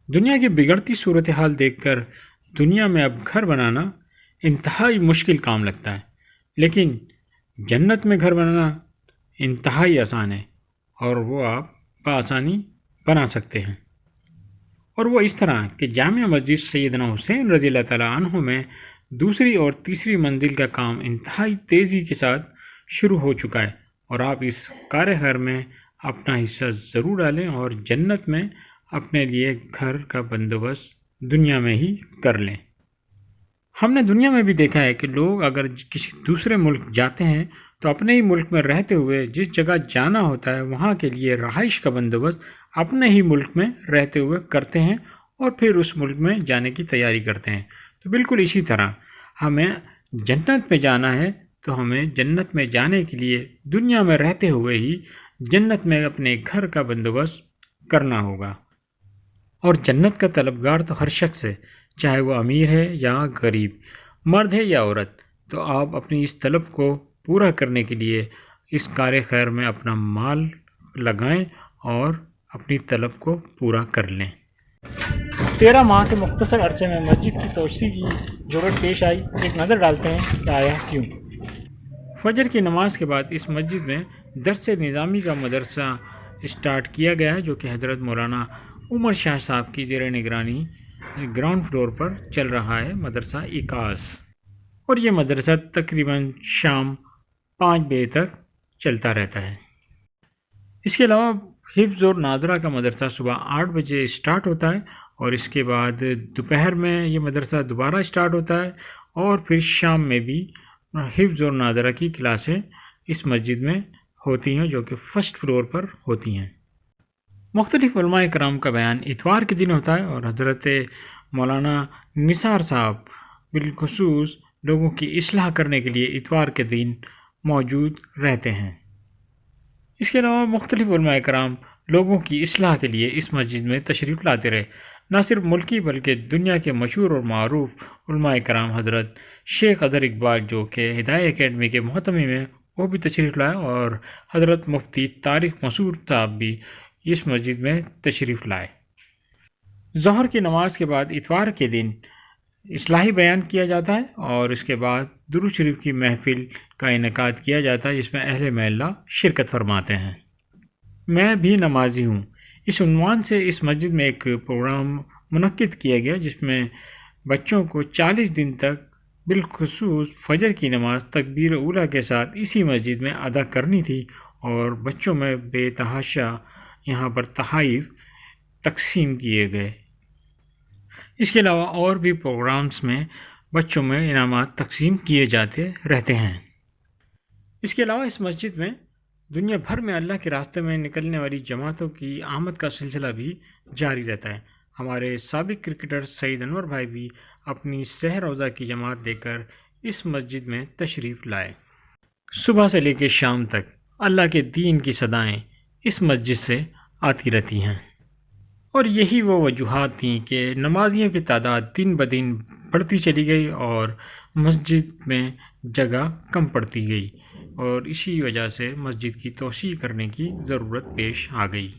دنیا کی بگڑتی صورتحال دیکھ کر دنیا میں اب گھر بنانا انتہائی مشکل کام لگتا ہے، لیکن جنت میں گھر بنانا انتہائی آسان ہے، اور وہ آپ بآسانی بنا سکتے ہیں۔ اور وہ اس طرح کہ جامع مسجد سیدنا حسین رضی اللہ تعالیٰ عنہ میں دوسری اور تیسری منزل کا کام انتہائی تیزی کے ساتھ شروع ہو چکا ہے، اور آپ اس کار خیر میں اپنا حصہ ضرور ڈالیں اور جنت میں اپنے لیے گھر کا بندوبست دنیا میں ہی کر لیں۔ ہم نے دنیا میں بھی دیکھا ہے کہ لوگ اگر کسی دوسرے ملک جاتے ہیں تو اپنے ہی ملک میں رہتے ہوئے جس جگہ جانا ہوتا ہے وہاں کے لیے رہائش کا بندوبست اپنے ہی ملک میں رہتے ہوئے کرتے ہیں اور پھر اس ملک میں جانے کی تیاری کرتے ہیں۔ تو بالکل اسی طرح ہمیں جنت میں جانا ہے تو ہمیں جنت میں جانے کے لیے دنیا میں رہتے ہوئے ہی جنت میں اپنے گھر کا بندوبست کرنا ہوگا۔ اور جنت کا طلبگار تو ہر شخص ہے، چاہے وہ امیر ہے یا غریب، مرد ہے یا عورت۔ تو آپ اپنی اس طلب کو پورا کرنے کے لیے اس کار خیر میں اپنا مال لگائیں اور اپنی طلب کو پورا کر لیں۔ 13 ماہ کے مختصر عرصے میں مسجد کی توسیع کی ضرورت پیش آئی۔ ایک نظر ڈالتے ہیں کہ آیا کیوں۔ فجر کی نماز کے بعد اس مسجد میں درس نظامی کا مدرسہ اسٹارٹ کیا گیا ہے، جو کہ حضرت مولانا عمر شاہ صاحب کی زیر نگرانی گراؤنڈ فلور پر چل رہا ہے، مدرسہ ایکاز۔ اور یہ مدرسہ تقریباً شام 5 بجے تک چلتا رہتا ہے۔ اس کے علاوہ حفظ اور ناظرہ کا مدرسہ صبح 8 بجے اسٹارٹ ہوتا ہے، اور اس کے بعد دوپہر میں یہ مدرسہ دوبارہ اسٹارٹ ہوتا ہے، اور پھر شام میں بھی حفظ اور ناظرہ کی کلاسیں اس مسجد میں ہوتی ہیں، جو کہ فرسٹ فلور پر ہوتی ہیں۔ مختلف علماء کرام کا بیان اتوار کے دن ہوتا ہے، اور حضرت مولانا نثار صاحب بالخصوص لوگوں کی اصلاح کرنے کے لیے اتوار کے دن موجود رہتے ہیں۔ اس کے علاوہ مختلف علماء کرام لوگوں کی اصلاح کے لیے اس مسجد میں تشریف لاتے رہے۔ نہ صرف ملکی بلکہ دنیا کے مشہور اور معروف علماء کرام حضرت شیخ اظہر اقبال، جو کہ ہدایہ اکیڈمی کے محتمم ہیں، وہ بھی تشریف لائے، اور حضرت مفتی طارق مسعود صاحب بھی اس مسجد میں تشریف لائے۔ ظہر کی نماز کے بعد اتوار کے دن اصلاحی بیان کیا جاتا ہے، اور اس کے بعد درود شریف کی محفل کا انعقاد کیا جاتا ہے، جس میں اہل محلہ شرکت فرماتے ہیں۔ میں بھی نمازی ہوں، اس عنوان سے اس مسجد میں ایک پروگرام منعقد کیا گیا، جس میں بچوں کو 40 دن تک بالخصوص فجر کی نماز تکبیر اولیٰ کے ساتھ اسی مسجد میں ادا کرنی تھی، اور بچوں میں بے تحاشا یہاں پر تحائف تقسیم کیے گئے۔ اس کے علاوہ اور بھی پروگرامز میں بچوں میں انعامات تقسیم کیے جاتے رہتے ہیں۔ اس کے علاوہ اس مسجد میں دنیا بھر میں اللہ کے راستے میں نکلنے والی جماعتوں کی آمد کا سلسلہ بھی جاری رہتا ہے۔ ہمارے سابق کرکٹر سعید انور بھائی بھی اپنی سحر روزہ کی جماعت دے کر اس مسجد میں تشریف لائے۔ صبح سے لے کے شام تک اللہ کے دین کی صدائیں اس مسجد سے آتی رہتی ہیں، اور یہی وہ وجوہات تھیں کہ نمازیوں کی تعداد دن بدن بڑھتی چلی گئی اور مسجد میں جگہ کم پڑتی گئی، اور اسی وجہ سے مسجد کی توسیع کرنے کی ضرورت پیش آ گئی۔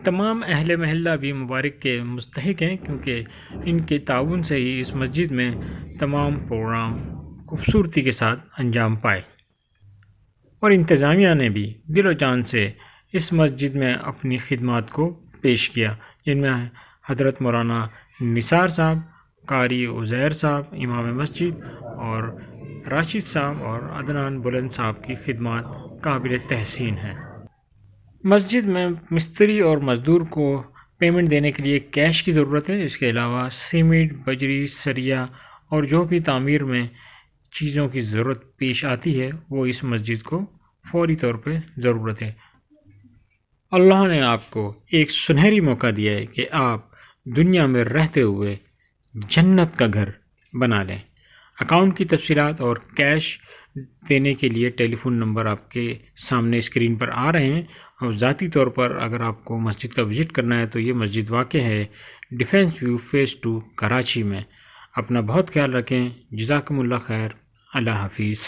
تمام اہل محلہ بھی مبارک کے مستحق ہیں، کیونکہ ان کے تعاون سے ہی اس مسجد میں تمام پروگرام خوبصورتی کے ساتھ انجام پائے، اور انتظامیہ نے بھی دل و جان سے اس مسجد میں اپنی خدمات کو پیش کیا، جن میں حضرت مولانا نثار صاحب، قاری عزیر صاحب امام مسجد، اور راشد صاحب اور عدنان بلند صاحب کی خدمات قابل تحسین ہیں۔ مسجد میں مستری اور مزدور کو پیمنٹ دینے کے لیے کیش کی ضرورت ہے۔ اس کے علاوہ سیمنٹ، بجری، سریا اور جو بھی تعمیر میں چیزوں کی ضرورت پیش آتی ہے وہ اس مسجد کو فوری طور پہ ضرورت ہے۔ اللہ نے آپ کو ایک سنہری موقع دیا ہے کہ آپ دنیا میں رہتے ہوئے جنت کا گھر بنا لیں۔ اکاؤنٹ کی تفصیلات اور کیش دینے کے لیے ٹیلی فون نمبر آپ کے سامنے اسکرین پر آ رہے ہیں، اور ذاتی طور پر اگر آپ کو مسجد کا وزٹ کرنا ہے تو یہ مسجد واقع ہے ڈیفینس ویو فیز 2 کراچی میں۔ اپنا بہت خیال رکھیں۔ جزاکم اللہ خیر۔ اللہ حافظ۔